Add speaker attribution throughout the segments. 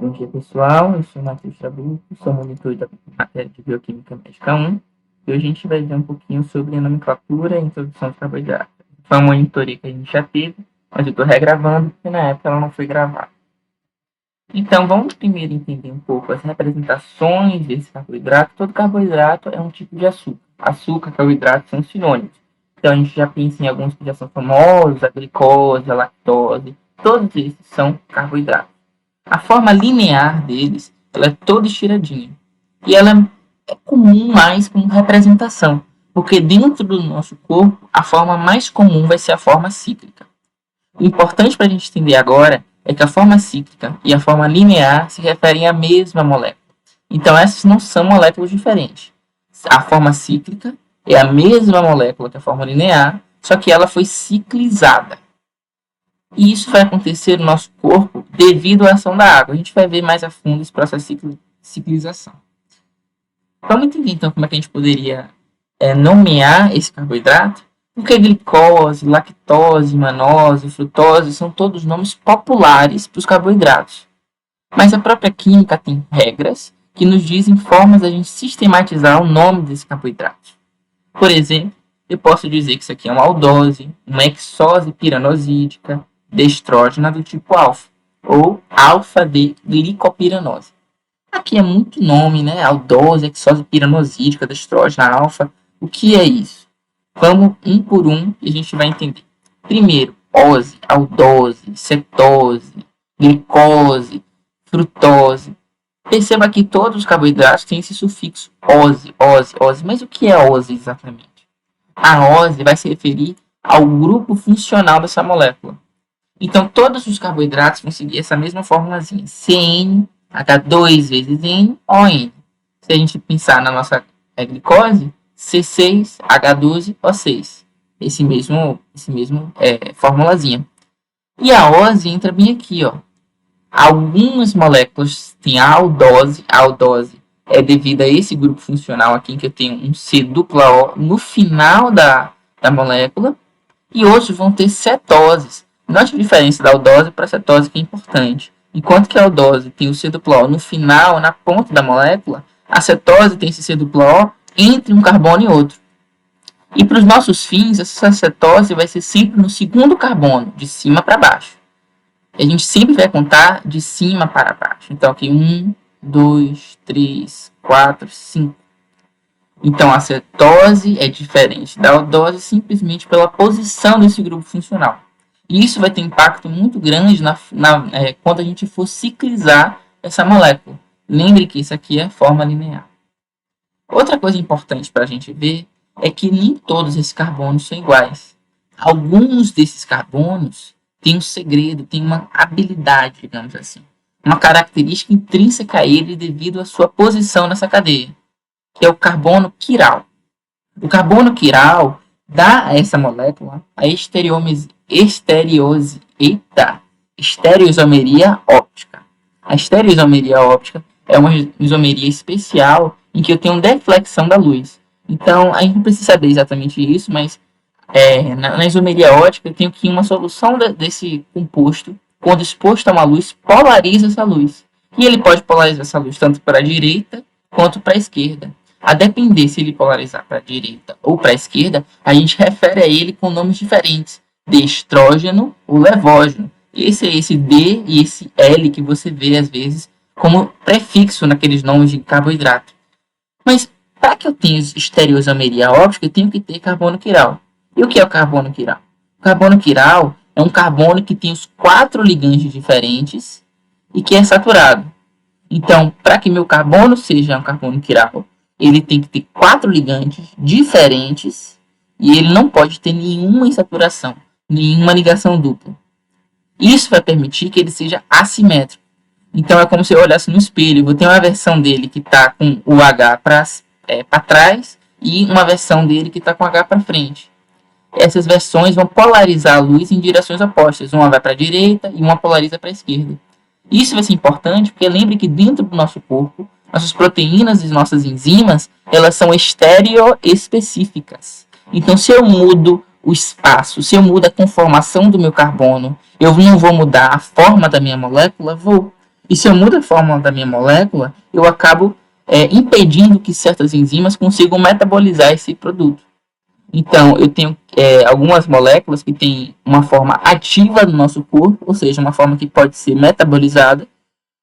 Speaker 1: Bom dia, pessoal. Eu sou o Matheus Trabuco, sou monitor da matéria de Bioquímica Médica 1 e hoje a gente vai ver um pouquinho sobre a nomenclatura e introdução dos carboidratos. Foi uma monitoria que a gente já teve, mas eu estou regravando porque na época ela não foi gravada. Então, vamos primeiro entender um pouco as representações desse carboidrato. Todo carboidrato é um tipo de açúcar. Açúcar e carboidrato são sinônimos. Então, a gente já pensa em alguns que já são famosos, a glicose, a lactose. Todos esses são carboidratos. A forma linear deles, ela é toda estiradinha. E ela é comum mais como representação, porque dentro do nosso corpo, a forma mais comum vai ser a forma cíclica. O importante para a gente entender agora é que a forma cíclica e a forma linear se referem à mesma molécula. Então, essas não são moléculas diferentes. A forma cíclica é a mesma molécula que a forma linear, só que ela foi ciclizada. E isso vai acontecer no nosso corpo devido à ação da água. A gente vai ver mais a fundo esse processo de ciclização. Vamos entender então como é que a gente poderia nomear esse carboidrato? Porque glicose, lactose, manose, frutose são todos nomes populares para os carboidratos. Mas a própria química tem regras que nos dizem formas da gente sistematizar o nome desse carboidrato. Por exemplo, eu posso dizer que isso aqui é uma aldose, uma hexose piranosídica, destrógena do tipo alfa, ou alfa-D-glicopiranose. Aqui é muito nome, né? Aldose, hexose piranosídica, destrógena, alfa. O que é isso? Vamos um por um e a gente vai entender. Primeiro, ose, aldose, cetose, glicose, frutose. Perceba que todos os carboidratos têm esse sufixo ose, ose, ose. Mas o que é ose exatamente? A ose vai se referir ao grupo funcional dessa molécula. Então, todos os carboidratos vão seguir essa mesma formulazinha. CN, H2 vezes N, ON. Se a gente pensar na nossa glicose, C6, H12, O6. Esse mesmo formulazinha. E a ose entra bem aqui, ó. Algumas moléculas têm a aldose. A aldose é devido a esse grupo funcional aqui, que eu tenho um C dupla O no final da molécula. E outros vão ter cetoses. Note a diferença da aldose para a cetose, que é importante. Enquanto que a aldose tem o C dupla O no final, na ponta da molécula, a cetose tem esse C dupla O entre um carbono e outro. E para os nossos fins, essa cetose vai ser sempre no segundo carbono, de cima para baixo. A gente sempre vai contar de cima para baixo. Então, aqui 1, 2, 3, 4, 5. Então, a cetose é diferente da aldose simplesmente pela posição desse grupo funcional. E isso vai ter impacto muito grande quando a gente for ciclizar essa molécula. Lembre que isso aqui é forma linear. Outra coisa importante para a gente ver é que nem todos esses carbonos são iguais. Alguns desses carbonos têm um segredo, têm uma habilidade, digamos assim. Uma característica intrínseca a ele devido à sua posição nessa cadeia, que é o carbono quiral. O carbono quiral dá a essa molécula a estereoisomeria óptica. A estereoisomeria óptica é uma isomeria especial em que eu tenho deflexão da luz. Então, a gente não precisa saber exatamente isso, mas na isomeria óptica eu tenho que uma solução desse composto, quando exposto a uma luz, polariza essa luz. E ele pode polarizar essa luz tanto para a direita quanto para a esquerda. A depender se ele polarizar para a direita ou para a esquerda, a gente refere a ele com nomes diferentes. Destrógeno ou levógeno. Esse é esse D e esse L que você vê às vezes como prefixo naqueles nomes de carboidrato. Mas para que eu tenha estereoisomeria óptica, eu tenho que ter carbono quiral. E o que é o carbono quiral? O carbono quiral é um carbono que tem os 4 ligandes diferentes e que é saturado. Então, para que meu carbono seja um carbono quiral, ele tem que ter 4 ligandes diferentes e ele não pode ter nenhuma insaturação, nenhuma ligação dupla. Isso vai permitir que ele seja assimétrico. Então, é como se eu olhasse no espelho. Eu vou ter uma versão dele que está com o H para trás e uma versão dele que está com o H para frente. Essas versões vão polarizar a luz em direções opostas. Uma vai para a direita e uma polariza para a esquerda. Isso vai ser importante porque lembre que dentro do nosso corpo, nossas proteínas e nossas enzimas, elas são estereoespecíficas. Então, se eu mudo o espaço, se eu mudo a conformação do meu carbono, eu não vou mudar a forma da minha molécula? Vou. E se eu mudo a fórmula da minha molécula, eu acabo impedindo que certas enzimas consigam metabolizar esse produto. Então, eu tenho algumas moléculas que têm uma forma ativa no nosso corpo, ou seja, uma forma que pode ser metabolizada,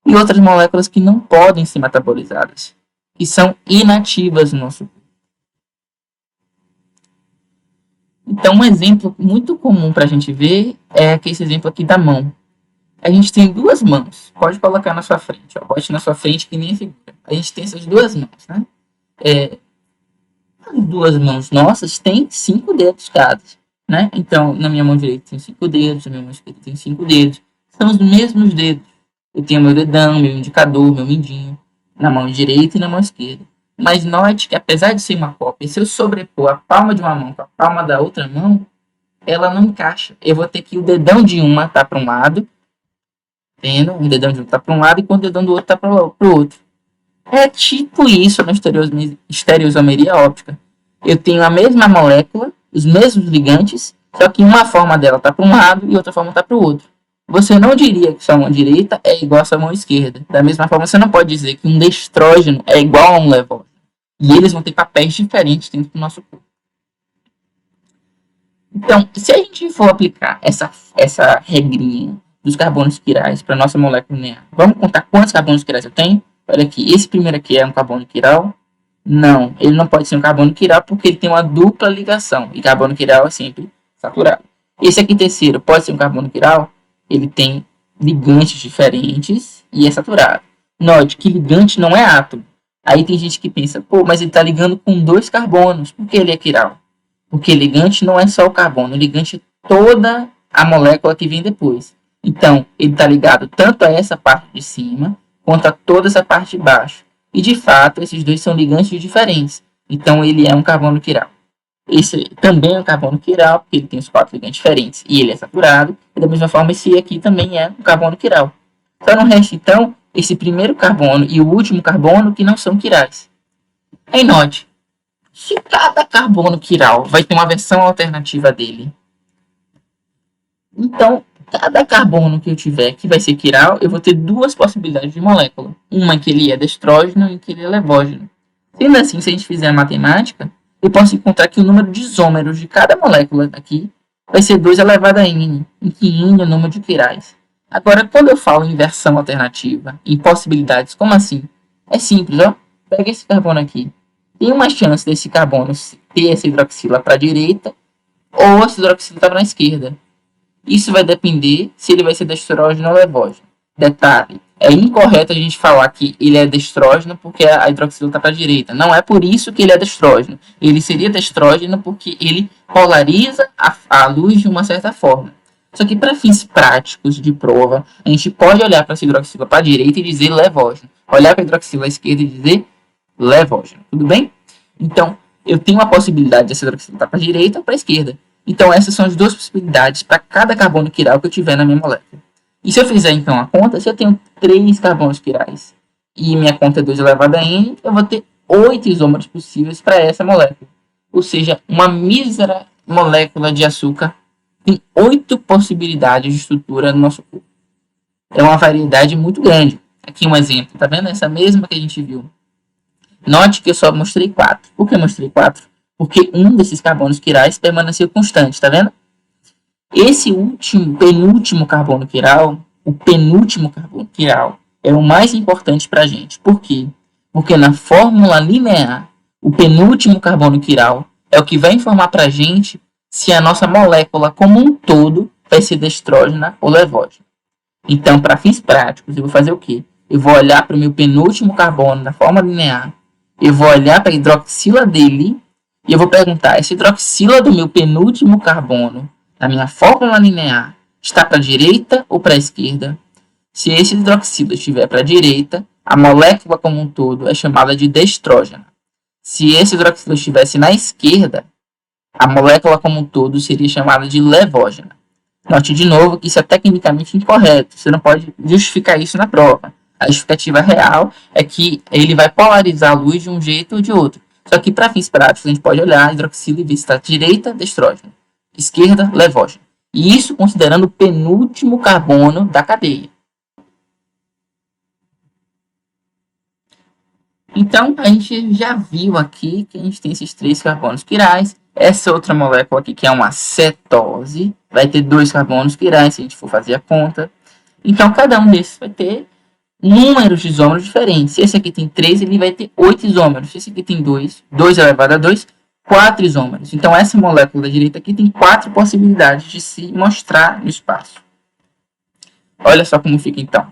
Speaker 1: e outras moléculas que não podem ser metabolizadas, que são inativas no nosso corpo. Então, um exemplo muito comum para a gente ver é esse exemplo aqui da mão. A gente tem duas mãos. Pode colocar na sua frente. Ó. Bote na sua frente que nem a figura. A gente tem essas duas mãos, né? As duas mãos nossas têm 5 dedos cada, né? Então, na minha mão direita tem 5 dedos, na minha mão esquerda tem 5 dedos. São os mesmos dedos. Eu tenho meu dedão, meu indicador, meu mindinho, na mão direita e na mão esquerda. Mas note que, apesar de ser uma cópia, se eu sobrepor a palma de uma mão com a palma da outra mão, ela não encaixa. Eu vou ter que o dedão de uma tá para um lado, vendo? O dedão de um tá para um lado, enquanto o dedão do outro tá para o outro. É tipo isso na estereoisomeria óptica. Eu tenho a mesma molécula, os mesmos ligantes, só que uma forma dela está para um lado e outra forma está para o outro. Você não diria que sua mão direita é igual à sua mão esquerda. Da mesma forma, você não pode dizer que um destrógeno é igual a um levógeno. E eles vão ter papéis diferentes dentro do nosso corpo. Então, se a gente for aplicar essa regrinha dos carbonos quirais para a nossa molécula linear, vamos contar quantos carbonos quirais eu tenho? Olha aqui, esse primeiro aqui é um carbono quiral. Não, ele não pode ser um carbono quiral porque ele tem uma dupla ligação. E carbono quiral é sempre saturado. Esse aqui terceiro pode ser um carbono quiral. Ele tem ligantes diferentes e é saturado. Note que ligante não é átomo. Aí tem gente que pensa, pô, mas ele está ligando com 2 carbonos. Por que ele é quiral? Porque ligante não é só o carbono. Ligante é toda a molécula que vem depois. Então, ele está ligado tanto a essa parte de cima quanto a toda essa parte de baixo. E, de fato, esses dois são ligantes diferentes. Então, ele é um carbono quiral. Esse também é um carbono quiral, porque ele tem os 4 ligantes diferentes e ele é saturado. E, da mesma forma, esse aqui também é um carbono quiral. Só não resta, então, esse primeiro carbono e o último carbono que não são quirais. Aí, note, se cada carbono quiral vai ter uma versão alternativa dele, então, cada carbono que eu tiver que vai ser quiral, eu vou ter 2 possibilidades de molécula. Uma que ele é destrógeno e que ele é levógeno. Sendo assim, se a gente fizer a matemática, eu posso encontrar que o número de isômeros de cada molécula aqui vai ser 2 elevado a n, em que n é o número de quirais. Agora, quando eu falo em versão alternativa, em possibilidades, como assim? É simples, ó. Pega esse carbono aqui. Tem uma chance desse carbono ter essa hidroxila para a direita ou essa hidroxila para a esquerda. Isso vai depender se ele vai ser destrógeno ou levógeno. Detalhe, é incorreto a gente falar que ele é destrógeno porque a hidroxila está para a direita. Não é por isso que ele é destrógeno. Ele seria destrógeno porque ele polariza a luz de uma certa forma. Só que para fins práticos de prova, a gente pode olhar para essa hidroxila para a direita e dizer levógeno. Olhar para a hidroxila à esquerda e dizer levógeno. Tudo bem? Então, eu tenho a possibilidade dessa hidroxila estar para a direita ou para a esquerda. Então, essas são as 2 possibilidades para cada carbono quiral que eu tiver na minha molécula. E se eu fizer, então, a conta, se eu tenho 3 carbonos quirais e minha conta é 2 elevado a n, eu vou ter 8 isômeros possíveis para essa molécula. Ou seja, uma mísera molécula de açúcar tem 8 possibilidades de estrutura no nosso corpo. É uma variedade muito grande. Aqui um exemplo, tá vendo? Essa mesma que a gente viu. Note que eu só mostrei 4. Por que eu mostrei 4? Porque um desses carbonos quirais permaneceu constante, tá vendo? Esse penúltimo carbono quiral, o penúltimo carbono quiral, é o mais importante para a gente. Por quê? Porque na fórmula linear, o penúltimo carbono quiral é o que vai informar para a gente se a nossa molécula como um todo vai ser destrógena ou levógena. Então, para fins práticos, eu vou fazer o quê? Eu vou olhar para o meu penúltimo carbono da fórmula linear, eu vou olhar para a hidroxila dele, e eu vou perguntar, essa hidroxila do meu penúltimo carbono, da minha fórmula linear, está para a direita ou para a esquerda? Se esse hidroxila estiver para a direita, a molécula como um todo é chamada de destrógena. Se esse hidroxila estivesse na esquerda, a molécula como um todo seria chamada de levógena. Note de novo que isso é tecnicamente incorreto. Você não pode justificar isso na prova. A justificativa real é que ele vai polarizar a luz de um jeito ou de outro. Só que, para fins práticos, a gente pode olhar a hidroxila e ver se está direita, destrógeno, esquerda, levógeno. E isso considerando o penúltimo carbono da cadeia. Então, a gente já viu aqui que a gente tem esses 3 carbonos quirais. Essa outra molécula aqui, que é uma cetose, vai ter 2 carbonos quirais, se a gente for fazer a conta. Então, cada um desses vai ter números de isômeros diferentes. Se esse aqui tem 3, ele vai ter 8 isômeros. Se esse aqui tem 2, 2 elevado a 2, 4 isômeros. Então, essa molécula da direita aqui tem 4 possibilidades de se mostrar no espaço. Olha só como fica, então.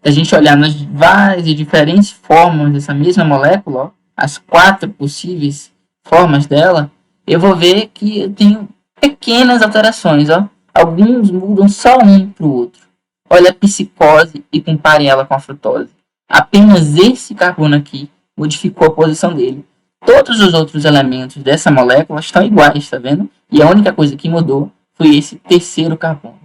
Speaker 1: Se a gente olhar nas várias e diferentes formas dessa mesma molécula, ó, as 4 possíveis formas dela, eu vou ver que eu tenho pequenas alterações. Ó. Alguns mudam só um para o outro. Olha a psicose e compare ela com a frutose. Apenas esse carbono aqui modificou a posição dele. Todos os outros elementos dessa molécula estão iguais, tá vendo? E a única coisa que mudou foi esse terceiro carbono.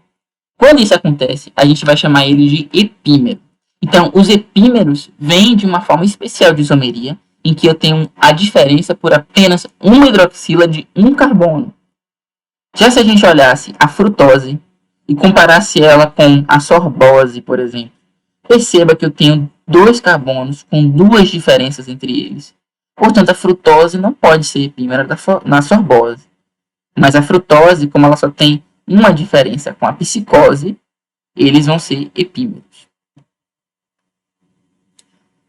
Speaker 1: Quando isso acontece, a gente vai chamar ele de epímero. Então, os epímeros vêm de uma forma especial de isomeria, em que eu tenho a diferença por apenas uma hidroxila de um carbono. Já se a gente olhasse a frutose e comparasse ela com a sorbose, por exemplo, perceba que eu tenho 2 carbonos com 2 diferenças entre eles. Portanto, a frutose não pode ser epímera na sorbose. Mas a frutose, como ela só tem uma diferença com a psicose, eles vão ser epímeros.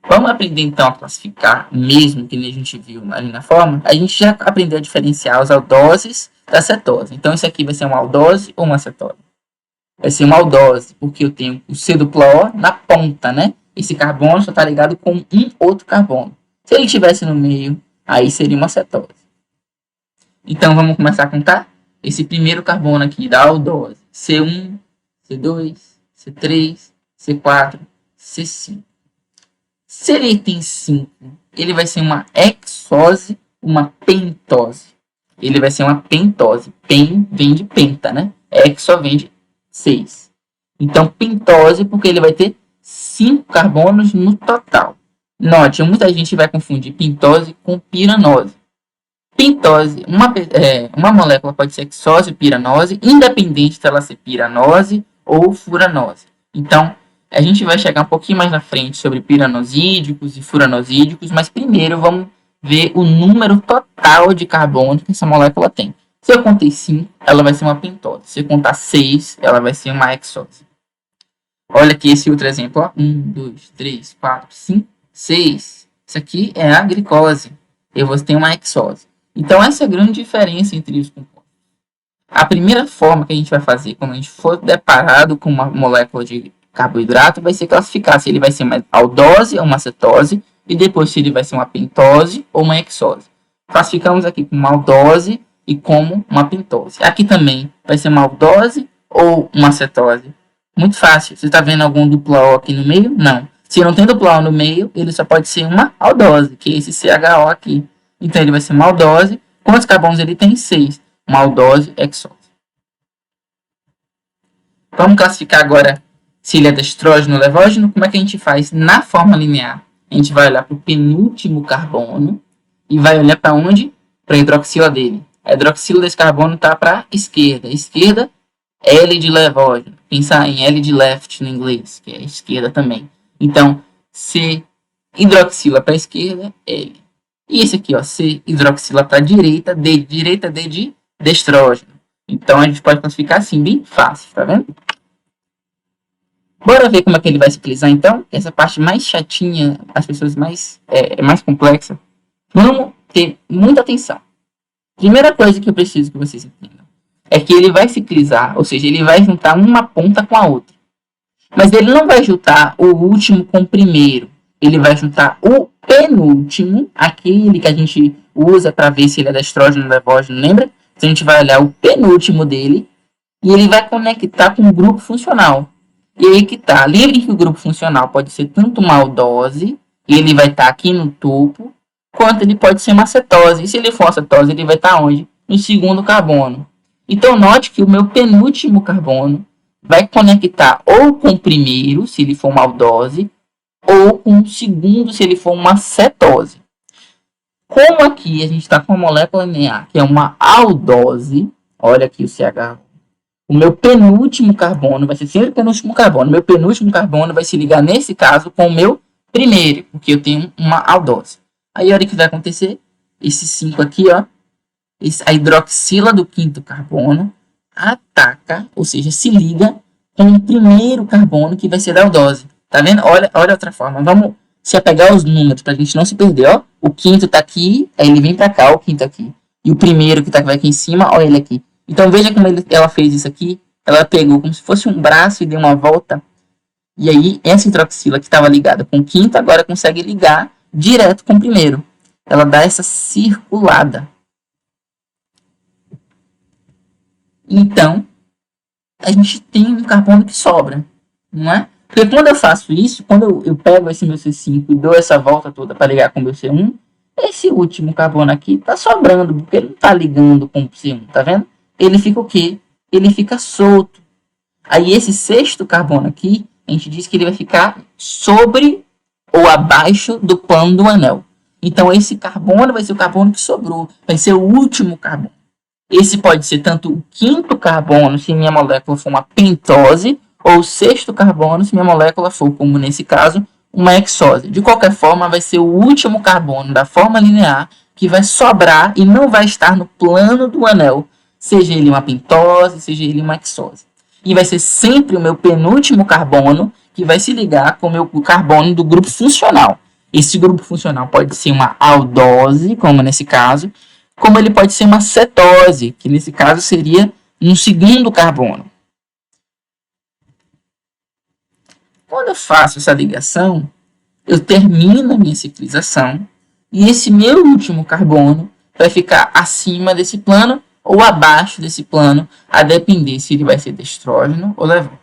Speaker 1: Vamos aprender então a classificar, mesmo que a gente viu ali na forma. A gente já aprendeu a diferenciar os aldoses da cetose. Então, isso aqui vai ser uma aldose ou uma cetose? Vai ser uma aldose, porque eu tenho o C duplo O na ponta, né? Esse carbono só está ligado com um outro carbono. Se ele estivesse no meio, aí seria uma cetose. Então, vamos começar a contar? Esse primeiro carbono aqui da aldose. C1, C2, C3, C4, C5. Se ele tem 5, ele vai ser uma hexose, uma pentose. Ele vai ser uma pentose. Pen vem de penta, né? Hexo vem de 6. Então, pentose, porque ele vai ter 5 carbonos no total. Note, muita gente vai confundir pentose com piranose. Pentose, uma molécula pode ser hexose ou piranose, independente de ela ser piranose ou furanose. Então, a gente vai chegar um pouquinho mais na frente sobre piranosídicos e furanosídicos, mas primeiro vamos ver o número total de carbono que essa molécula tem. Se eu contei 5, ela vai ser uma pentose. Se eu contar 6, ela vai ser uma hexose. Olha aqui esse outro exemplo. 1, 2, 3, 4, 5, 6. Isso aqui é a glicose. Eu vou ter uma hexose. Então, essa é a grande diferença entre os compostos. A primeira forma que a gente vai fazer quando a gente for deparado com uma molécula de carboidrato vai ser classificar se ele vai ser uma aldose ou uma cetose e depois se ele vai ser uma pentose ou uma hexose. Classificamos aqui como uma aldose e como uma pentose. Aqui também vai ser uma aldose ou uma cetose. Muito fácil. Você está vendo algum duplo O aqui no meio? Não. Se não tem duplo O no meio, ele só pode ser uma aldose, que é esse CHO aqui. Então, ele vai ser uma aldose. Quantos carbonos ele tem? 6. Uma aldose hexose. Vamos classificar agora se ele é destrógeno ou levógeno. Como é que a gente faz na forma linear? A gente vai olhar para o penúltimo carbono e vai olhar para onde? Para a hidroxila dele. A hidroxila desse carbono está para a esquerda. Esquerda, L de levógeno. Pensar em L de left no inglês, que é a esquerda também. Então, C hidroxila para a esquerda, L. E esse aqui, ó, C hidroxila para a direita, D de destrógeno. Então, a gente pode classificar assim, bem fácil, tá vendo? Bora ver como é que ele vai se utilizar, então. Essa parte mais chatinha, as pessoas mais complexa. Vamos ter muita atenção. Primeira coisa que eu preciso que vocês entendam é que ele vai ciclizar, ou seja, ele vai juntar uma ponta com a outra. Mas ele não vai juntar o último com o primeiro. Ele vai juntar o penúltimo, aquele que a gente usa para ver se ele é destrógeno ou levógeno, lembra? Então a gente vai olhar o penúltimo dele e ele vai conectar com o grupo funcional. E aí que tá. Lembre que o grupo funcional pode ser tanto uma aldose, e ele vai estar aqui no topo, quanto ele pode ser uma cetose. E se ele for uma cetose, ele vai estar onde? No segundo carbono. Então note que o meu penúltimo carbono vai conectar ou com o primeiro, se ele for uma aldose, ou com o segundo, se ele for uma cetose. Como aqui a gente está com a molécula linear, que é uma aldose, olha aqui o CH. O meu penúltimo carbono vai ser sempre o penúltimo carbono. Meu penúltimo carbono vai se ligar, nesse caso, com o meu primeiro, porque eu tenho uma aldose. Aí, olha o que vai acontecer. Esse 5 aqui, ó, a hidroxila do quinto carbono ataca, ou seja, se liga com o primeiro carbono que vai ser da aldose. Tá vendo? Olha outra forma. Vamos se apegar aos números para a gente não se perder, ó. O quinto tá aqui, aí ele vem para cá, o quinto aqui. E o primeiro que tá aqui em cima, olha ele aqui. Então veja como ela fez isso aqui. Ela pegou como se fosse um braço e deu uma volta. E aí essa hidroxila que estava ligada com o quinto agora consegue ligar direto com o primeiro. Ela dá essa circulada. Então, a gente tem um carbono que sobra, não é? Porque quando eu faço isso, quando eu pego esse meu C5 e dou essa volta toda para ligar com o meu C1, esse último carbono aqui está sobrando, porque ele não está ligando com o C1, tá vendo? Ele fica o quê? Ele fica solto. Aí esse sexto carbono aqui, a gente diz que ele vai ficar sobre ou abaixo do plano do anel. Então esse carbono vai ser o carbono que sobrou, vai ser o último carbono. Esse pode ser tanto o quinto carbono, se minha molécula for uma pentose, ou o sexto carbono, se minha molécula for, como nesse caso, uma hexose. De qualquer forma, vai ser o último carbono da forma linear que vai sobrar e não vai estar no plano do anel, seja ele uma pentose, seja ele uma hexose. E vai ser sempre o meu penúltimo carbono que vai se ligar com o meu carbono do grupo funcional. Esse grupo funcional pode ser uma aldose, como nesse caso, como ele pode ser uma cetose, que nesse caso seria um segundo carbono. Quando eu faço essa ligação, eu termino a minha ciclização e esse meu último carbono vai ficar acima desse plano ou abaixo desse plano, a depender se ele vai ser de estrógeno ou levógeno.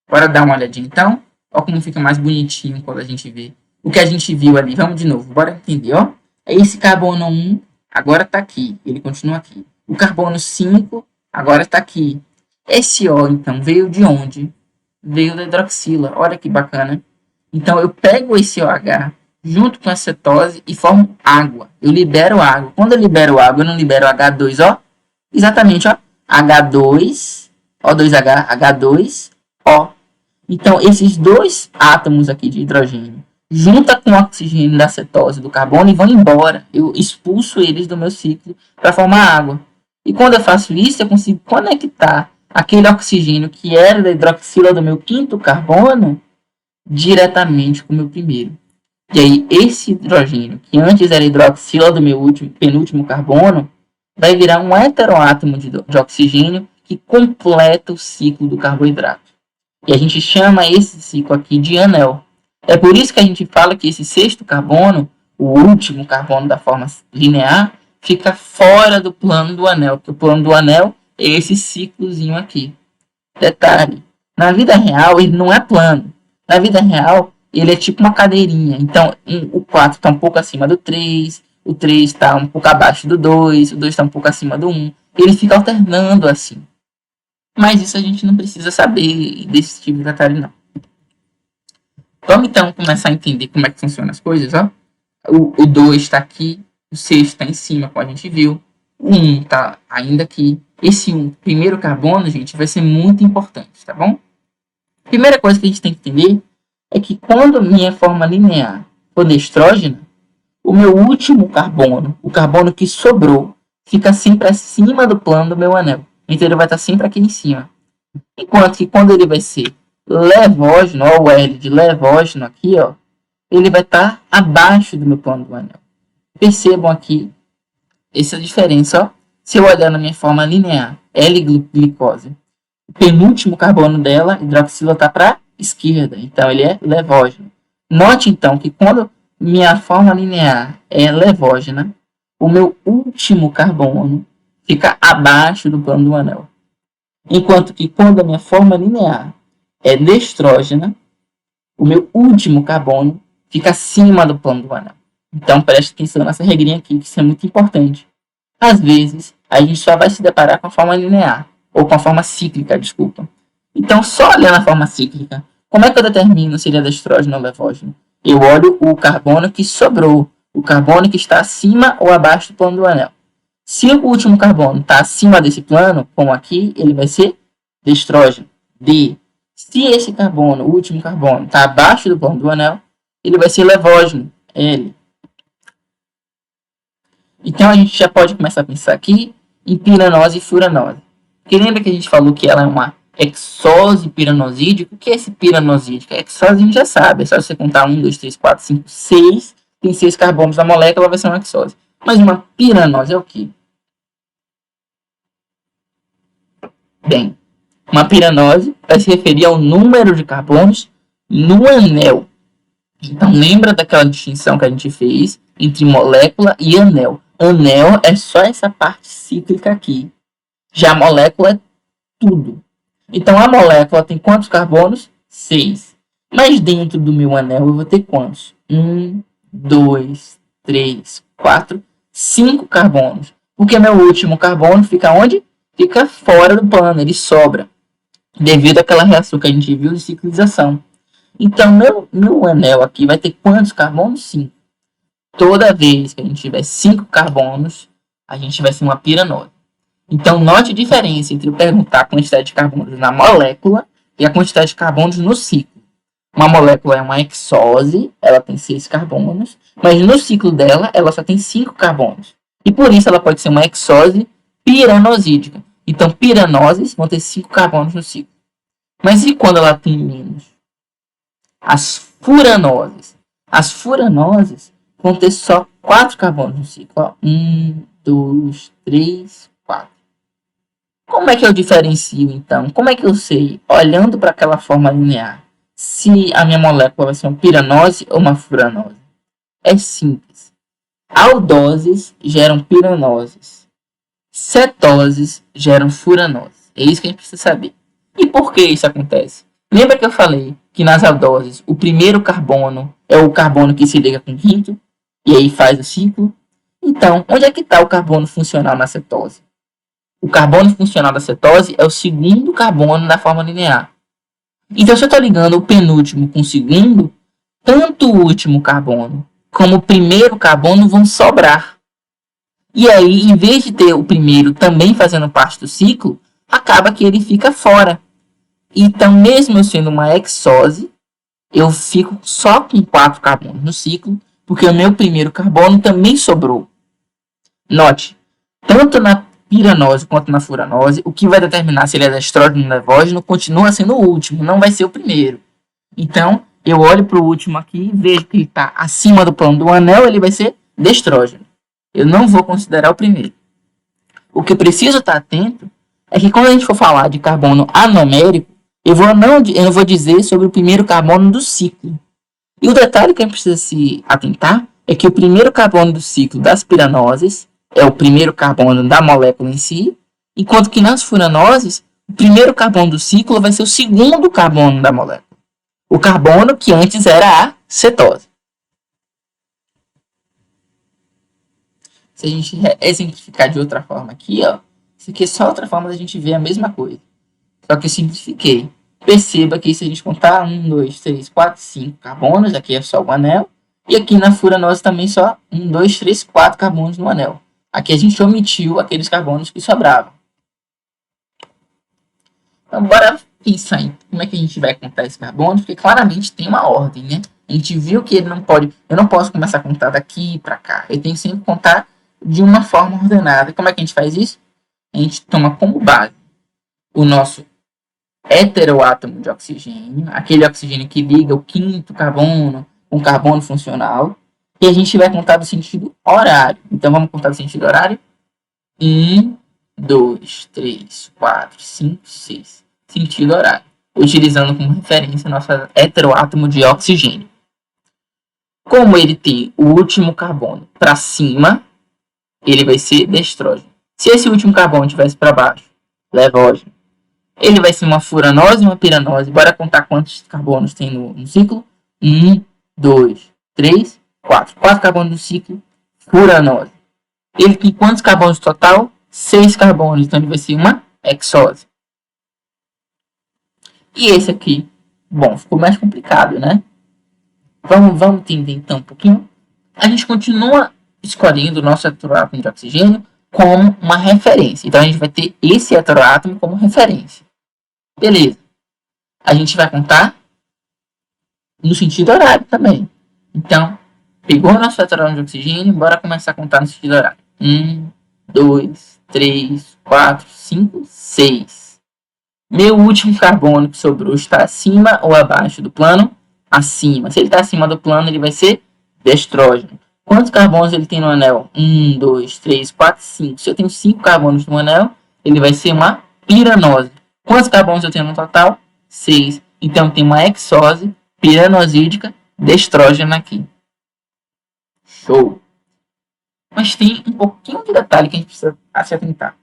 Speaker 1: Bora dar uma olhadinha então? Olha como fica mais bonitinho quando a gente vê o que a gente viu ali. Vamos de novo, bora entender, ó. Esse carbono 1 agora está aqui, ele continua aqui. O carbono 5 agora está aqui. Esse O, então, veio de onde? Veio da hidroxila. Olha que bacana. Então, eu pego esse OH junto com a cetose e formo água. Eu libero água. Quando eu libero água, eu não libero H2, ó. Exatamente, ó. H2, O2H, H2O. Então, esses dois átomos aqui de hidrogênio junta com o oxigênio da cetose do carbono e vão embora. Eu expulso eles do meu ciclo para formar água. E quando eu faço isso, eu consigo conectar aquele oxigênio que era da hidroxila do meu quinto carbono diretamente com o meu primeiro. E aí, esse hidrogênio, que antes era hidroxila do meu penúltimo carbono, vai virar um heteroátomo de oxigênio que completa o ciclo do carboidrato. E a gente chama esse ciclo aqui de anel. É por isso que a gente fala que esse sexto carbono, o último carbono da forma linear, fica fora do plano do anel, porque o plano do anel é esse ciclozinho aqui. Detalhe, na vida real ele não é plano. Na vida real ele é tipo uma cadeirinha. Então o 4 está um pouco acima do 3, o 3 está um pouco abaixo do 2, o 2 está um pouco acima do 1. Ele fica alternando assim. Mas isso a gente não precisa saber desse tipo de detalhe não. Vamos então começar a entender como é que funcionam as coisas, ó. O 2 está aqui, o 6 está em cima, como a gente viu. O 1 está ainda aqui. Esse 1, primeiro carbono, gente, vai ser muito importante, tá bom? Primeira coisa que a gente tem que entender é que quando minha forma linear for de estrógeno, o meu último carbono, o carbono que sobrou, fica sempre acima do plano do meu anel. Então ele vai estar sempre aqui em cima. Enquanto que quando ele vai ser levógeno, ó, o L de levógeno aqui, ó, ele vai estar abaixo do meu plano do anel. Percebam aqui essa diferença, ó. Se eu olhar na minha forma linear, L-glicose, o penúltimo carbono dela, hidroxila, está para a esquerda, então ele é levógeno. Note então que quando minha forma linear é levógena, o meu último carbono fica abaixo do plano do anel. Enquanto que quando a minha forma linear é destrógena, o meu último carbono fica acima do plano do anel. Então preste atenção nessa regrinha aqui, que isso é muito importante. Às vezes, a gente só vai se deparar com a forma linear, ou com a forma cíclica, desculpa. Então, só olhando a forma cíclica, como é que eu determino se ele é destrógeno ou levógeno? Eu olho o carbono que sobrou, o carbono que está acima ou abaixo do plano do anel. Se o último carbono está acima desse plano, como aqui, ele vai ser destrógeno, D. Se esse carbono, o último carbono, está abaixo do plano do anel, ele vai ser levógeno, L. Então a gente já pode começar a pensar aqui em piranose e furanose. Porque lembra que a gente falou que ela é uma hexose piranosídica? O que é esse piranosídico? A hexose a gente já sabe, é só você contar 1, 2, 3, 4, 5, 6. Tem 6 carbonos na molécula, vai ser uma hexose. Mas uma piranose é o quê? Bem, uma piranose vai se referir ao número de carbonos no anel. Então lembra daquela distinção que a gente fez entre molécula e anel. Anel é só essa parte cíclica aqui. Já a molécula é tudo. Então a molécula tem quantos carbonos? 6. Mas dentro do meu anel eu vou ter quantos? 1, 2, 3, 4, 5 carbonos. Porque meu último carbono fica onde? Fica fora do plano, ele sobra. Devido àquela reação que a gente viu de ciclização. Então meu anel aqui vai ter quantos carbonos? 5. Toda vez que a gente tiver 5 carbonos, a gente vai ser uma piranose. Então, note a diferença entre eu perguntar a quantidade de carbonos na molécula e a quantidade de carbonos no ciclo. Uma molécula é uma hexose, ela tem 6 carbonos, mas no ciclo dela, ela só tem 5 carbonos. E por isso ela pode ser uma hexose piranosídica. Então, piranoses vão ter 5 carbonos no ciclo. Mas e quando ela tem menos? As furanoses. As furanoses vão ter só 4 carbonos no ciclo. 1, 2, 3, 4. Como é que eu diferencio, então? Como é que eu sei, olhando para aquela forma linear, se a minha molécula vai ser uma piranose ou uma furanose? É simples. Aldoses geram piranoses. Cetoses geram furanoses. É isso que a gente precisa saber. E por que isso acontece? Lembra que eu falei que nas aldoses o primeiro carbono é o carbono que se liga com o quinto e aí faz o ciclo? Então, onde é que está o carbono funcional na cetose? O carbono funcional da cetose é o segundo carbono na forma linear. Então, se eu estou ligando o penúltimo com o segundo, tanto o último carbono como o primeiro carbono vão sobrar. E aí, em vez de ter o primeiro também fazendo parte do ciclo, acaba que ele fica fora. Então, mesmo eu sendo uma hexose, eu fico só com 4 carbonos no ciclo, porque o meu primeiro carbono também sobrou. Note, tanto na piranose quanto na furanose, o que vai determinar se ele é estrógeno ou levógeno continua sendo o último, não vai ser o primeiro. Então, eu olho para o último aqui e vejo que ele está acima do plano do anel, ele vai ser destrógeno. Eu não vou considerar o primeiro. O que eu preciso estar atento é que quando a gente for falar de carbono anomérico, eu não vou dizer sobre o primeiro carbono do ciclo. E o detalhe que a gente precisa se atentar é que o primeiro carbono do ciclo das piranoses é o primeiro carbono da molécula em si, enquanto que nas furanoses, o primeiro carbono do ciclo vai ser o segundo carbono da molécula. O carbono que antes era a cetose. Se a gente exemplificar de outra forma aqui, ó, isso aqui é só outra forma da gente ver a mesma coisa. Só que eu simplifiquei. Perceba que se a gente contar 1, 2, 3, 4, 5 carbonos, aqui é só o anel. E aqui na furanose também só 1, 2, 3, 4 carbonos no anel. Aqui a gente omitiu aqueles carbonos que sobravam. Então, bora pensar em como é que a gente vai contar esses carbonos, porque claramente tem uma ordem, né? A gente viu que ele não pode... Eu não posso começar a contar daqui para cá. Eu tenho que sempre contar de uma forma ordenada. Como é que a gente faz isso? A gente toma como base o nosso heteroátomo de oxigênio, aquele oxigênio que liga o quinto carbono com carbono funcional, e a gente vai contar do sentido horário. Então, vamos contar do sentido horário? 1, 2, 3, 4, 5, 6. Sentido horário. Utilizando como referência nosso heteroátomo de oxigênio. Como ele tem o último carbono para cima, ele vai ser destrógeno. Se esse último carbono estivesse para baixo, levógeno, ele vai ser uma furanose e uma piranose. Bora contar quantos carbonos tem no ciclo? 1, 2, 3, 4. 4 carbonos no ciclo, furanose. Ele tem quantos carbonos total? 6 carbonos. Então ele vai ser uma hexose. E esse aqui? Bom, ficou mais complicado, né? Vamos entender então um pouquinho. A gente continua escolhendo o nosso heteroátomo de oxigênio como uma referência. Então a gente vai ter esse heteroátomo como referência. Beleza. A gente vai contar no sentido horário também. Então, pegou nosso heterônimo de oxigênio, bora começar a contar no sentido horário. 1, 2, 3, 4, 5, 6. Meu último carbono que sobrou está acima ou abaixo do plano? Acima. Se ele está acima do plano, ele vai ser destrógeno. Quantos carbonos ele tem no anel? 1, 2, 3, 4, 5. Se eu tenho 5 carbonos no anel, ele vai ser uma piranose. Quantos carbonos eu tenho no total? 6. Então tem uma hexose piranosídica destrógena aqui. Show! Mas tem um pouquinho de detalhe que a gente precisa se atentar.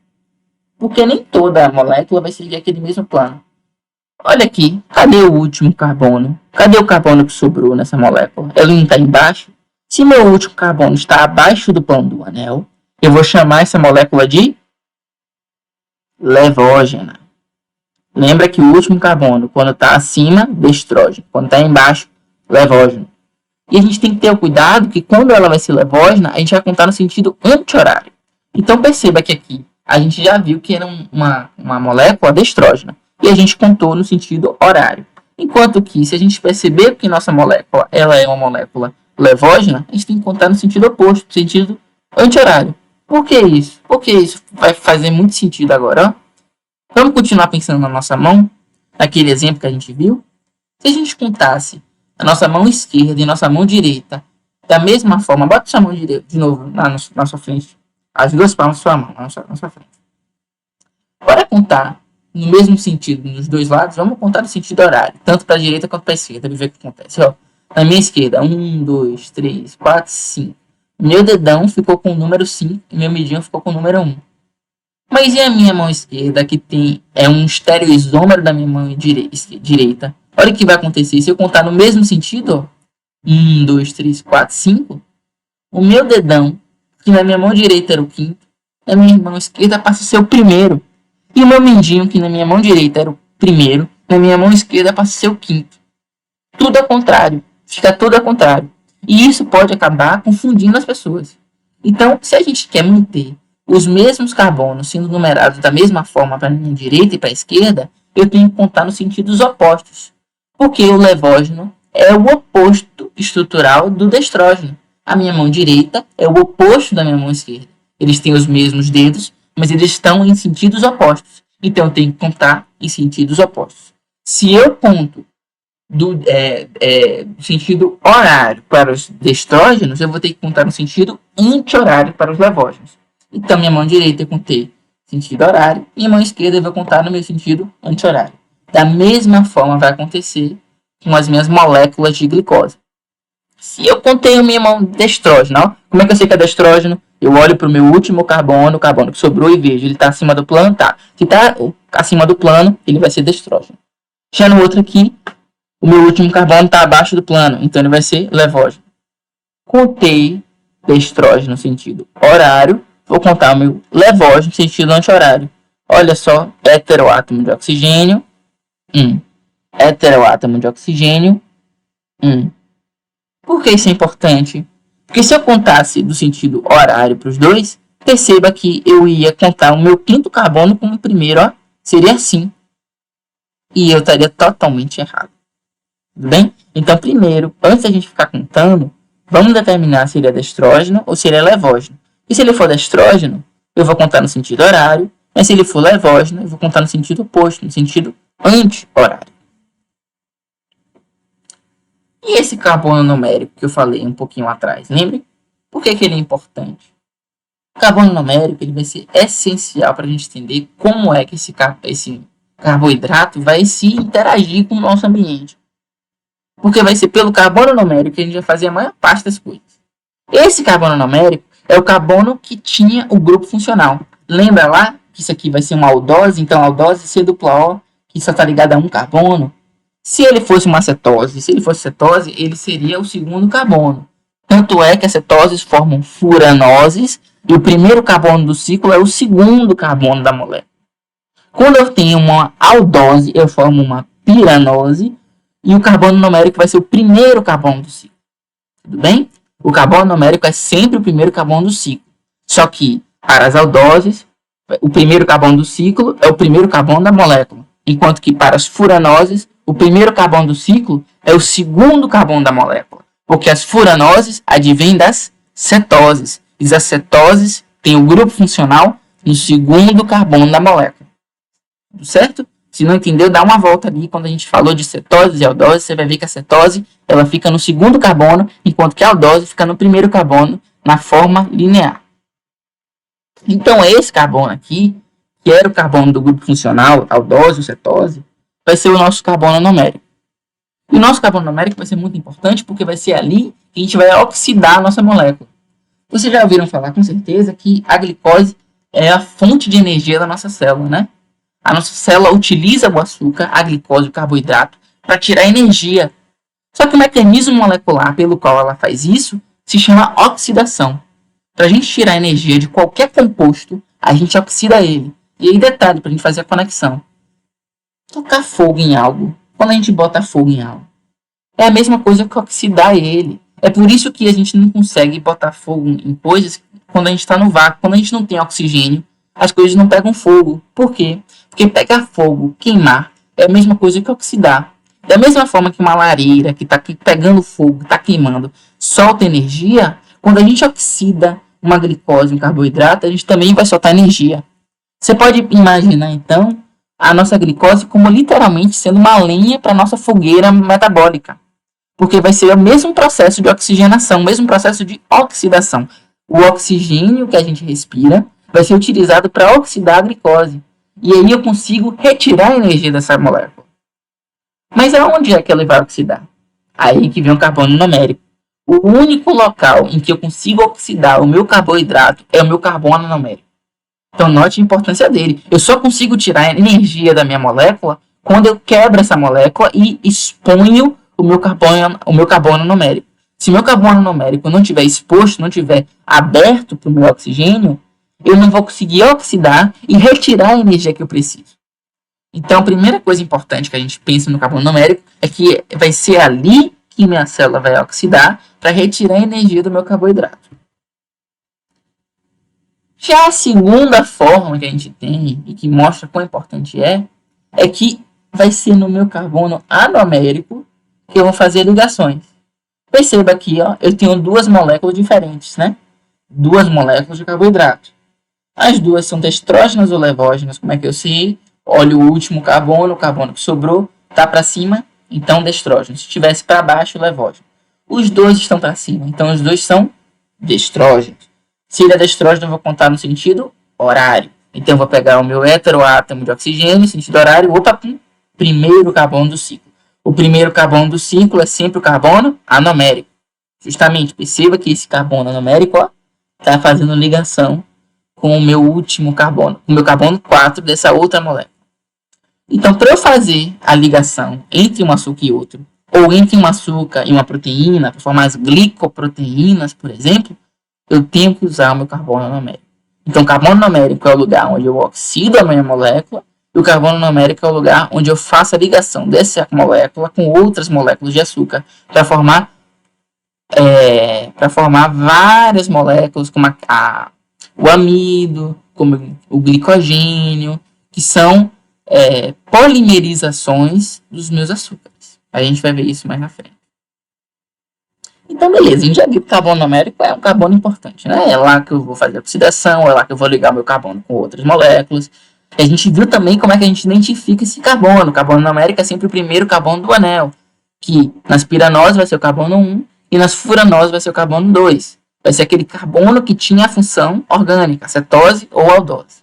Speaker 1: Porque nem toda a molécula vai seguir aquele mesmo plano. Olha aqui, cadê o último carbono? Cadê o carbono que sobrou nessa molécula? Ele não está embaixo? Se meu último carbono está abaixo do plano do anel, eu vou chamar essa molécula de levógena. Lembra que o último carbono, quando está acima, destrógeno. Quando está embaixo, levógeno. E a gente tem que ter o cuidado que quando ela vai ser levógena, a gente vai contar no sentido anti-horário. Então perceba que aqui a gente já viu que era uma molécula destrógena. E a gente contou no sentido horário. Enquanto que, se a gente perceber que nossa molécula ela é uma molécula levógena, a gente tem que contar no sentido oposto, no sentido anti-horário. Por que isso? Porque isso vai fazer muito sentido agora. Ó. Vamos continuar pensando na nossa mão, naquele exemplo que a gente viu. Se a gente contasse a nossa mão esquerda e nossa mão direita da mesma forma, bota sua mão direita de novo na sua frente, as duas palmas da sua mão na sua frente. Bora contar no mesmo sentido nos dois lados, vamos contar no sentido horário, tanto para a direita quanto para a esquerda, para ver o que acontece. Ó, na minha esquerda, 1, 2, 3, 4, 5. Meu dedão ficou com o número 5 e meu midinho ficou com o número 1. Mas e a minha mão esquerda, que é um estereoisômero da minha mão direita? Olha o que vai acontecer. Se eu contar no mesmo sentido, ó, 1, 2, 3, 4, 5, o meu dedão, que na minha mão direita era o quinto, na minha mão esquerda passa a ser o primeiro. E o meu mindinho, que na minha mão direita era o primeiro, na minha mão esquerda passa a ser o quinto. Tudo ao contrário. Fica tudo ao contrário. E isso pode acabar confundindo as pessoas. Então, se a gente quer manter os mesmos carbonos sendo numerados da mesma forma para a minha direita e para a esquerda, eu tenho que contar nos sentidos opostos. Porque o levógeno é o oposto estrutural do destrógeno. A minha mão direita é o oposto da minha mão esquerda. Eles têm os mesmos dedos, mas eles estão em sentidos opostos. Então, eu tenho que contar em sentidos opostos. Se eu conto do sentido horário para os destrógenos, eu vou ter que contar no sentido anti-horário para os levógenos. Então, minha mão direita eu contei sentido horário, e a mão esquerda eu vou contar no meu sentido anti-horário. Da mesma forma vai acontecer com as minhas moléculas de glicose. Se eu contei a minha mão destrógeno, ó, como é que eu sei que é destrógeno? Eu olho para o meu último carbono, o carbono que sobrou, e vejo, ele está acima do plano? Tá. Se está acima do plano, ele vai ser destrógeno. Já no outro aqui, o meu último carbono está abaixo do plano, então ele vai ser levógeno. Contei destrógeno no sentido horário, vou contar o meu levógeno no sentido anti-horário. Olha só, heteroátomo de oxigênio, 1. Heteroátomo de oxigênio, 1. Por que isso é importante? Porque se eu contasse do sentido horário para os dois, perceba que eu ia contar o meu quinto carbono como primeiro, ó, seria assim. E eu estaria totalmente errado. Tudo bem? Então, primeiro, antes da gente ficar contando, vamos determinar se ele é destrógeno ou se ele é levógeno. E se ele for destrógeno, eu vou contar no sentido horário, mas se ele for levógeno, eu vou contar no sentido oposto, no sentido anti-horário. E esse carbono numérico que eu falei um pouquinho atrás, lembre? Por que ele é importante? O carbono numérico ele vai ser essencial para a gente entender como é que esse carboidrato vai se interagir com o nosso ambiente. Porque vai ser pelo carbono numérico que a gente vai fazer a maior parte das coisas. Esse carbono numérico é o carbono que tinha o grupo funcional. Lembra lá que isso aqui vai ser uma aldose? Então, a aldose C-O, que só está ligada a um carbono. Se ele fosse uma cetose, ele seria o segundo carbono. Tanto é que as cetoses formam furanoses e o primeiro carbono do ciclo é o segundo carbono da molécula. Quando eu tenho uma aldose, eu formo uma piranose e o carbono numérico vai ser o primeiro carbono do ciclo. Tudo bem? O carbono numérico é sempre o primeiro carbono do ciclo. Só que, para as aldoses, o primeiro carbono do ciclo é o primeiro carbono da molécula. Enquanto que, para as furanoses, o primeiro carbono do ciclo é o segundo carbono da molécula. Porque as furanoses advêm das cetoses. E as cetoses têm o grupo funcional no segundo carbono da molécula. Certo? Se não entendeu, dá uma volta ali. Quando a gente falou de cetose e aldose, você vai ver que a cetose ela fica no segundo carbono, enquanto que a aldose fica no primeiro carbono, na forma linear. Então, esse carbono aqui, que era o carbono do grupo funcional, aldose ou cetose, vai ser o nosso carbono numérico. E o nosso carbono numérico vai ser muito importante porque vai ser ali que a gente vai oxidar a nossa molécula. Vocês já ouviram falar com certeza que a glicose é a fonte de energia da nossa célula, né? A nossa célula utiliza o açúcar, a glicose, o carboidrato, para tirar energia. Só que o mecanismo molecular pelo qual ela faz isso se chama oxidação. Para a gente tirar energia de qualquer composto, a gente oxida ele. E aí, detalhe, para a gente fazer a conexão. Tocar fogo em algo, quando a gente bota fogo em algo, é a mesma coisa que oxidar ele. É por isso que a gente não consegue botar fogo em coisas quando a gente está no vácuo. Quando a gente não tem oxigênio, as coisas não pegam fogo. Por quê? Porque pegar fogo, queimar, é a mesma coisa que oxidar. Da mesma forma que uma lareira que está pegando fogo, está queimando, solta energia, quando a gente oxida uma glicose, um carboidrato, a gente também vai soltar energia. Você pode imaginar, então, a nossa glicose como literalmente sendo uma lenha para a nossa fogueira metabólica. Porque vai ser o mesmo processo de oxigenação, o mesmo processo de oxidação. O oxigênio que a gente respira vai ser utilizado para oxidar a glicose. E aí eu consigo retirar a energia dessa molécula. Mas aonde é que ela vai oxidar? Aí que vem o carbono numérico. O único local em que eu consigo oxidar o meu carboidrato é o meu carbono numérico. Então note a importância dele. Eu só consigo tirar a energia da minha molécula quando eu quebro essa molécula e exponho o meu carbono numérico. Se meu carbono numérico não estiver exposto, não estiver aberto para o meu oxigênio, eu não vou conseguir oxidar e retirar a energia que eu preciso. Então, a primeira coisa importante que a gente pensa no carbono numérico é que vai ser ali que minha célula vai oxidar para retirar a energia do meu carboidrato. Já a segunda forma que a gente tem e que mostra quão importante é que vai ser no meu carbono anomérico que eu vou fazer ligações. Perceba aqui, ó, eu tenho duas moléculas diferentes, né? Duas moléculas de carboidrato. As duas são destrógenas ou levógenas, como é que eu sei? Olha o último carbono, o carbono que sobrou, está para cima, então destrógeno. Se estivesse para baixo, levógeno. Os dois estão para cima, então os dois são destrógenos. Se ele é destrógeno, eu vou contar no sentido horário. Então eu vou pegar o meu heteroátomo de oxigênio, sentido horário, vou para o primeiro carbono do ciclo. O primeiro carbono do ciclo é sempre o carbono anomérico. Justamente, perceba que esse carbono anomérico está fazendo ligação com o meu último carbono, o meu carbono 4 dessa outra molécula. Então, para eu fazer a ligação entre um açúcar e outro, ou entre um açúcar e uma proteína, para formar as glicoproteínas, por exemplo, eu tenho que usar o meu carbono numérico. Então, o carbono numérico é o lugar onde eu oxido a minha molécula, e o carbono numérico é o lugar onde eu faço a ligação dessa molécula com outras moléculas de açúcar para formar várias moléculas, como o amido, como o glicogênio, que são polimerizações dos meus açúcares. A gente vai ver isso mais na frente. Então, beleza, a gente já viu que o carbono numérico é um carbono importante, né? É lá que eu vou fazer a oxidação, é lá que eu vou ligar meu carbono com outras moléculas. A gente viu também como é que a gente identifica esse carbono. O carbono numérico é sempre o primeiro carbono do anel, que nas piranoses vai ser o carbono 1 e nas furanoses vai ser o carbono 2. Vai ser aquele carbono que tinha a função orgânica, cetose ou aldose.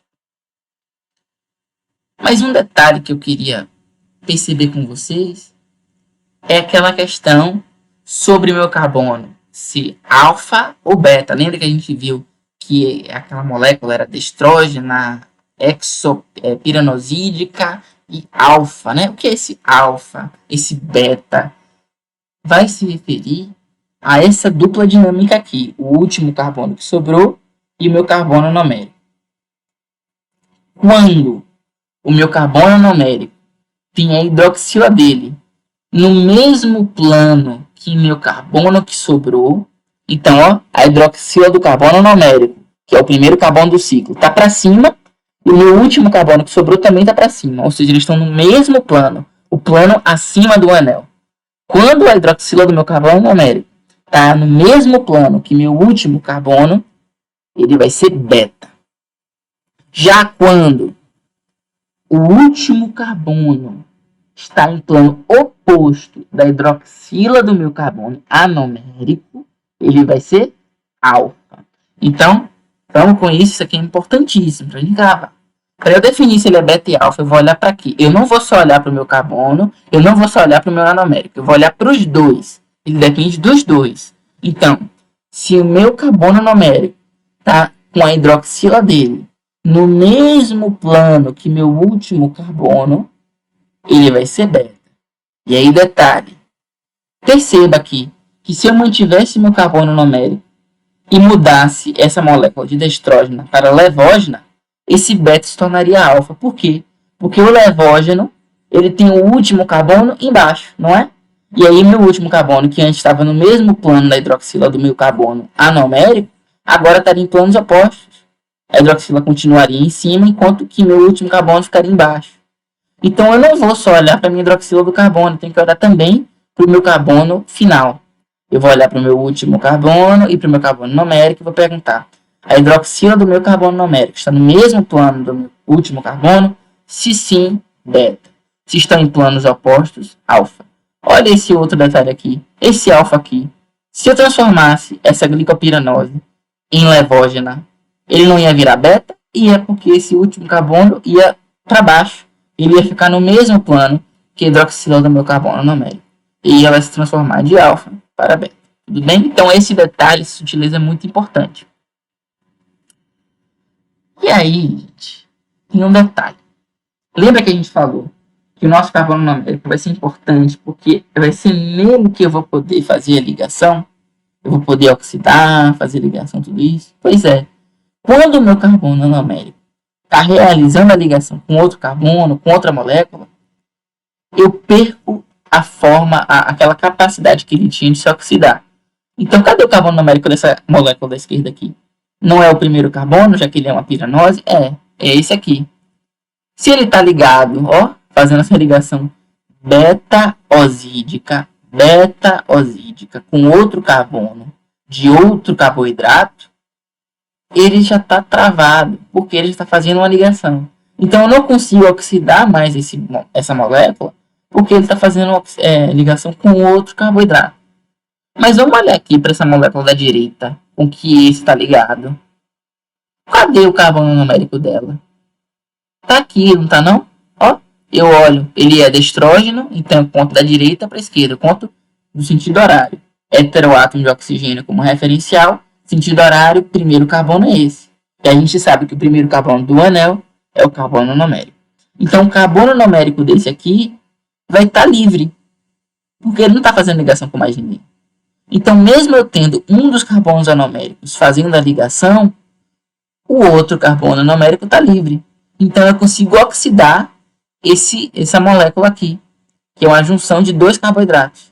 Speaker 1: Mas um detalhe que eu queria perceber com vocês é aquela questão sobre o meu carbono, se alfa ou beta. Lembra que a gente viu que aquela molécula era destrógena, piranosídica e alfa, né? O que é esse alfa, esse beta? Vai se referir a essa dupla dinâmica aqui, o último carbono que sobrou e o meu carbono numérico. Quando o meu carbono numérico tem a hidroxila dele no mesmo plano que meu carbono que sobrou, então ó, a hidroxila do carbono numérico, que é o primeiro carbono do ciclo, está para cima, e o meu último carbono que sobrou também está para cima, ou seja, eles estão no mesmo plano, o plano acima do anel. Quando a hidroxila do meu carbono numérico está no mesmo plano que meu último carbono, ele vai ser beta. Já quando o último carbono está em plano oposto da hidroxila do meu carbono anomérico, ele vai ser alfa. Então, vamos com isso aqui é importantíssimo para a gente gravar. Para eu definir se ele é beta e alfa, eu vou olhar para aqui. Eu não vou só olhar para o meu carbono, eu não vou só olhar para o meu anomérico, eu vou olhar para os dois. Ele depende dos dois. Então, se o meu carbono anomérico está com a hidroxila dele no mesmo plano que meu último carbono, ele vai ser beta. E aí, detalhe. Perceba aqui que se eu mantivesse meu carbono anomérico e mudasse essa molécula de destrógena para levógena, esse beta se tornaria alfa. Por quê? Porque o levógeno, ele tem o último carbono embaixo, não é? E aí meu último carbono, que antes estava no mesmo plano da hidroxila do meu carbono anomérico, agora estaria em planos opostos. A hidroxila continuaria em cima, enquanto que meu último carbono ficaria embaixo. Então eu não vou só olhar para a minha hidroxila do carbono, tenho que olhar também para o meu carbono final. Eu vou olhar para o meu último carbono e para o meu carbono numérico e vou perguntar: a hidroxila do meu carbono numérico está no mesmo plano do meu último carbono? Se sim, beta. Se estão em planos opostos, alfa. Olha esse outro detalhe aqui, esse alfa aqui. Se eu transformasse essa glicopiranose em levógena, ele não ia virar beta? Ia, porque esse último carbono ia para baixo. Ele ia ficar no mesmo plano que a hidroxila do meu carbono numérico. E ela vai se transformar de alfa para beta. Tudo bem? Então esse detalhe, essa sutileza é muito importante. E aí, gente, tem um detalhe. Lembra que a gente falou que o nosso carbono numérico vai ser importante porque vai ser nele que eu vou poder fazer a ligação? Eu vou poder oxidar, fazer ligação, tudo isso? Pois é. Quando o meu carbono numérico está realizando a ligação com outro carbono, com outra molécula, eu perco a forma, aquela capacidade que ele tinha de se oxidar. Então, cadê o carbono numérico dessa molécula da esquerda aqui? Não é o primeiro carbono, já que ele é uma piranose? É esse aqui. Se ele está ligado, ó, fazendo essa ligação beta-osídica com outro carbono de outro carboidrato, ele já está travado, porque ele está fazendo uma ligação. Então, eu não consigo oxidar mais essa molécula, porque ele está fazendo ligação com outro carboidrato. Mas vamos olhar aqui para essa molécula da direita, com que esse está ligado. Cadê o carbono numérico dela? Tá aqui, não tá não? Ó, eu olho, ele é destrógeno, então eu conto da direita para a esquerda, eu conto no sentido horário. Heteroátomo de oxigênio como referencial, sentido horário, primeiro carbono é esse. E a gente sabe que o primeiro carbono do anel é o carbono numérico. Então o carbono numérico desse aqui vai estar livre, porque ele não está fazendo ligação com mais ninguém. Então, mesmo eu tendo um dos carbonos anoméricos fazendo a ligação, o outro carbono anomérico está livre. Então, eu consigo oxidar essa molécula aqui, que é uma junção de dois carboidratos.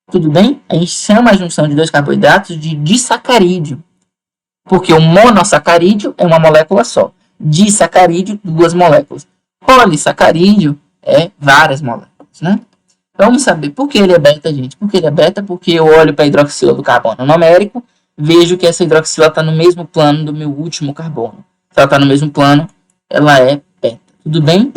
Speaker 1: Tudo bem? A gente chama a junção de dois carboidratos de disacarídeo, porque o monossacarídeo é uma molécula só. Disacarídeo, duas moléculas. Polissacarídeo é várias moléculas, né? Vamos saber por que ele é beta, gente. Por que ele é beta? Porque eu olho para a hidroxila do carbono numérico, vejo que essa hidroxila está no mesmo plano do meu último carbono. Se ela está no mesmo plano, ela é beta. Tudo bem?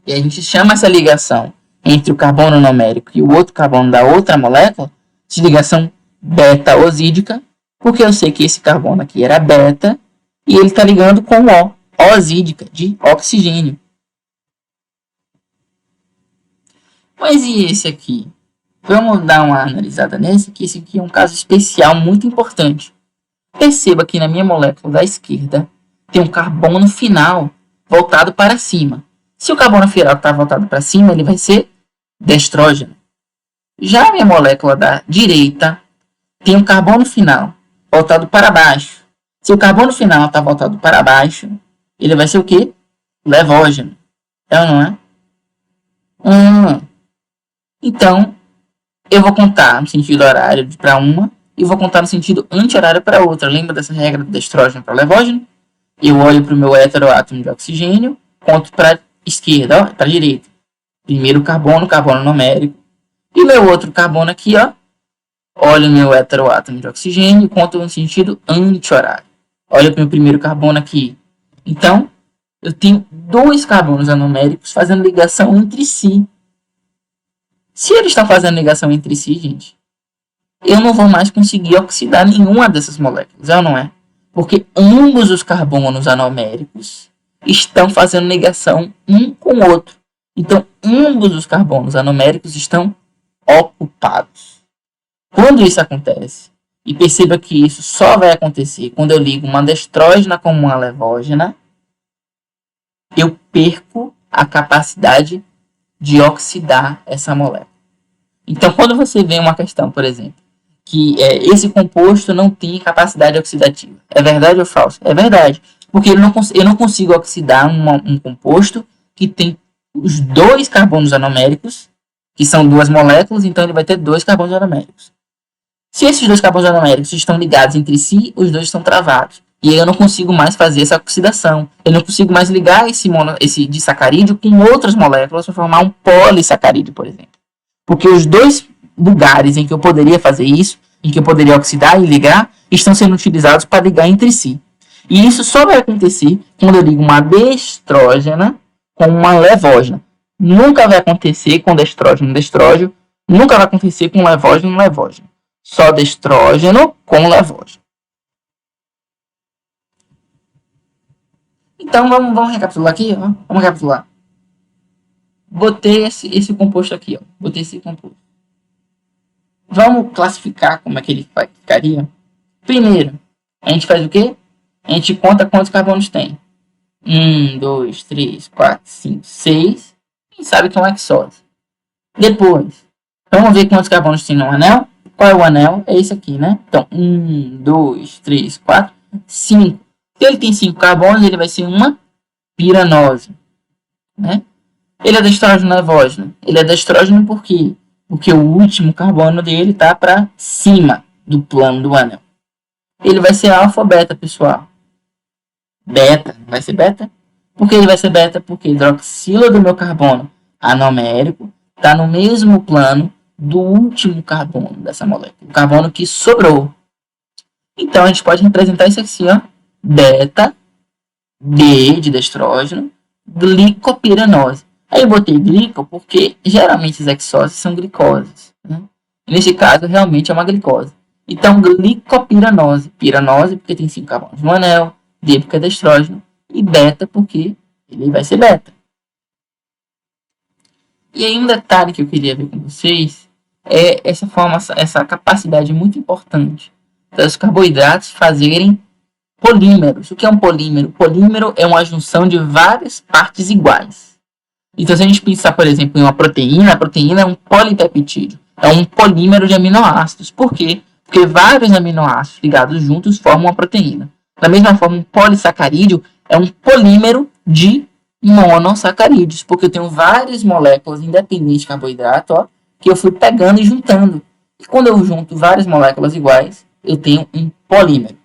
Speaker 1: E a gente chama essa ligação entre o carbono numérico e o outro carbono da outra molécula de ligação beta-osídica, porque eu sei que esse carbono aqui era beta e ele está ligando com O, osídica, de oxigênio. Mas e esse aqui? Vamos dar uma analisada nesse, que esse aqui é um caso especial muito importante. Perceba que na minha molécula da esquerda tem um carbono final voltado para cima. Se o carbono final está voltado para cima, ele vai ser destrógeno. Já a minha molécula da direita tem um carbono final voltado para baixo. Se o carbono final está voltado para baixo, ele vai ser o quê? Levógeno. É ou não é? Então, eu vou contar no sentido horário para uma e vou contar no sentido anti-horário para outra. Lembra dessa regra do destrógeno para levógeno? Eu olho para o meu heteroátomo de oxigênio, conto para a esquerda, para a direita. Primeiro carbono numérico. E meu outro carbono aqui, ó, Olha o meu heteroátomo de oxigênio e conta no sentido anti-horário. Olha para o meu primeiro carbono aqui. Então, eu tenho dois carbonos anoméricos fazendo ligação entre si. Se eles estão fazendo ligação entre si, gente, eu não vou mais conseguir oxidar nenhuma dessas moléculas, é ou não é? Porque ambos os carbonos anoméricos estão fazendo ligação um com o outro. Então, ambos os carbonos anoméricos estão ocupados. Quando isso acontece, e perceba que isso só vai acontecer quando eu ligo uma destrógena com uma levógena, eu perco a capacidade de oxidar essa molécula. Então, quando você vê uma questão, por exemplo, que esse composto não tem capacidade oxidativa, é verdade ou falso? É verdade, porque eu não consigo oxidar um composto que tem os dois carbonos anoméricos, que são duas moléculas, então ele vai ter dois carbonos anoméricos. Se esses dois carbonos anoméricos estão ligados entre si, os dois estão travados. E aí eu não consigo mais fazer essa oxidação. Eu não consigo mais ligar esse disacarídeo com outras moléculas para formar um polissacarídeo, por exemplo. Porque os dois lugares em que eu poderia fazer isso, em que eu poderia oxidar e ligar, estão sendo utilizados para ligar entre si. E isso só vai acontecer quando eu ligo uma destrógena com uma levógena. Nunca vai acontecer com destrógeno destrógeno, nunca vai acontecer com levógeno levógeno. Só destrógeno com levógeno. Então vamos recapitular aqui, ó. Vamos recapitular. Botei esse composto aqui, ó. Botei esse composto. Vamos classificar como é que ele ficaria. Primeiro, a gente faz o quê? A gente conta quantos carbonos tem. 1, 2, 3, 4, 5, 6. E sabe que é um hexose. Depois, vamos ver quantos carbonos tem no anel. Qual é o anel? É esse aqui, né? Então, 1, 2, 3, 4, 5. Se ele tem 5 carbonos, ele vai ser uma piranose. Né? Ele é destrógeno levógeno. Ele é destrógeno por quê? Porque o último carbono dele está para cima do plano do anel. Ele vai ser alfa ou beta, pessoal? Beta. Vai ser beta? Por que ele vai ser beta? Porque a hidroxila do meu carbono anomérico está no mesmo plano do último carbono dessa molécula. O carbono que sobrou. Então, a gente pode representar isso assim, ó. Beta, D de destrógeno, glicopiranose. Aí eu botei glico porque geralmente as hexoses são glicoses. Né? Nesse caso, realmente é uma glicose. Então, glicopiranose. Piranose porque tem 5 carbonos no anel, D porque é destrógeno, e beta porque ele vai ser beta. E aí um detalhe que eu queria ver com vocês é essa capacidade muito importante dos carboidratos fazerem polímeros. O que é um polímero? Polímero é uma junção de várias partes iguais. Então, se a gente pensar, por exemplo, em uma proteína, a proteína é um polipeptídeo. É um polímero de aminoácidos. Por quê? Porque vários aminoácidos ligados juntos formam uma proteína. Da mesma forma, um polissacarídeo é um polímero de monossacarídeos, porque eu tenho várias moléculas independentes de carboidrato, ó, que eu fui pegando e juntando. E quando eu junto várias moléculas iguais, eu tenho um polímero.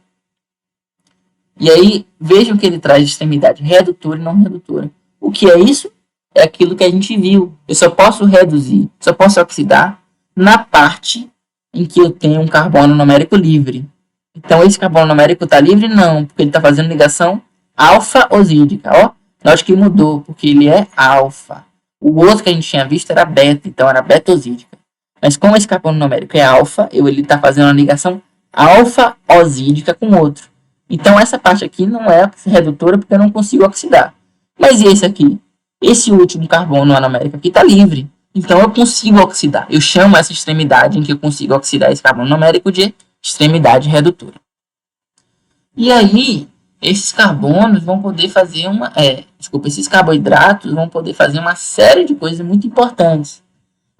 Speaker 1: E aí, vejam que ele traz extremidade redutora e não redutora. O que é isso? É aquilo que a gente viu. Eu só posso reduzir, só posso oxidar na parte em que eu tenho um carbono numérico livre. Então, esse carbono numérico está livre? Não, porque ele está fazendo ligação alfa-osídica. Ó, note que mudou, porque ele é alfa. O outro que a gente tinha visto era beta, então era beta-osídica. Mas como esse carbono numérico é alfa, ele está fazendo uma ligação alfa-osídica com outro. Então, essa parte aqui não é redutora porque eu não consigo oxidar. Mas e esse aqui? Esse último carbono anomérico aqui está livre. Então, eu consigo oxidar. Eu chamo essa extremidade em que eu consigo oxidar esse carbono numérico de extremidade redutora. E aí, esses carbonos vão poder fazer esses carboidratos vão poder fazer uma série de coisas muito importantes.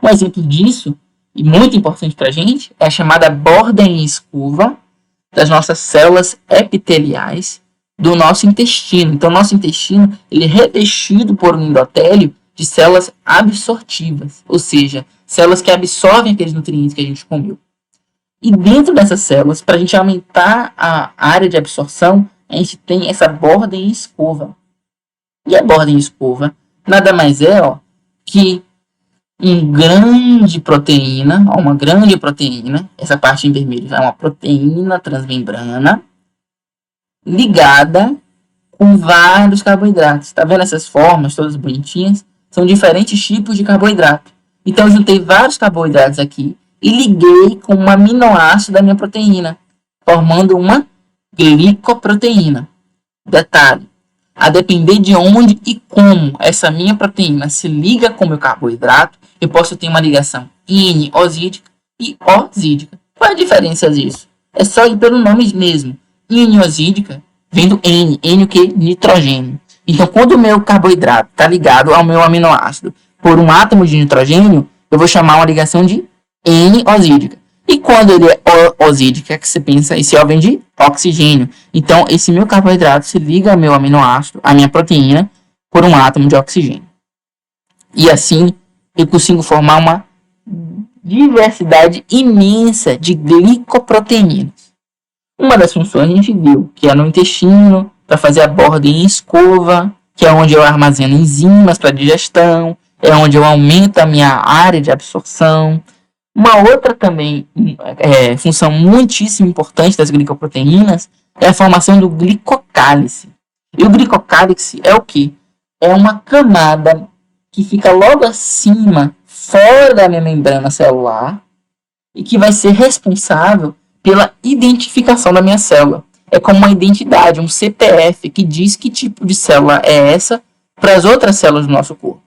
Speaker 1: Um exemplo disso, e muito importante para a gente, é a chamada borda em escova das nossas células epiteliais do nosso intestino. Então, nosso intestino ele é revestido por um endotélio de células absortivas, ou seja, células que absorvem aqueles nutrientes que a gente comeu. E dentro dessas células, para a gente aumentar a área de absorção, a gente tem essa borda em escova. E a borda em escova nada mais é que uma grande proteína, essa parte em vermelho é uma proteína transmembrana ligada com vários carboidratos. Tá vendo essas formas todas bonitinhas? São diferentes tipos de carboidrato. Então eu juntei vários carboidratos aqui e liguei com um aminoácido da minha proteína, formando uma glicoproteína. Detalhe, a depender de onde e como essa minha proteína se liga com o meu carboidrato, eu posso ter uma ligação inosídica e osídica. Qual é a diferença disso? É só ir pelo nome mesmo. Inosídica vem do N o que? Nitrogênio. Então, quando o meu carboidrato está ligado ao meu aminoácido por um átomo de nitrogênio, eu vou chamar uma ligação de N-osídica. E quando ele é osídico, é que você pensa, esse O vem de oxigênio. Então, esse meu carboidrato se liga ao meu aminoácido, à minha proteína, por um átomo de oxigênio. E assim, eu consigo formar uma diversidade imensa de glicoproteínas. Uma das funções a gente viu, que é no intestino, para fazer a borda em escova, que é onde eu armazeno enzimas para digestão, é onde eu aumento a minha área de absorção. Uma outra também função muitíssimo importante das glicoproteínas é a formação do glicocálice. E o glicocálice é o quê? É uma camada que fica logo acima, fora da minha membrana celular, e que vai ser responsável pela identificação da minha célula. É como uma identidade, um CPF, que diz que tipo de célula é essa para as outras células do nosso corpo.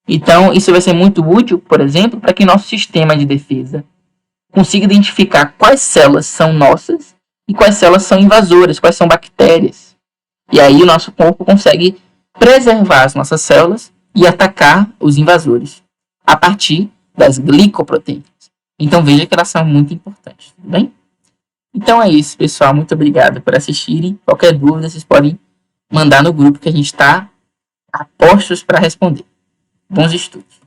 Speaker 1: Então, isso vai ser muito útil, por exemplo, para que nosso sistema de defesa consiga identificar quais células são nossas e quais células são invasoras, quais são bactérias. E aí o nosso corpo consegue preservar as nossas células e atacar os invasores a partir das glicoproteínas. Então, veja que elas são muito importantes, tudo bem? Então é isso, pessoal. Muito obrigado por assistirem. Qualquer dúvida, vocês podem mandar no grupo que a gente está a postos para responder. Bons estudos!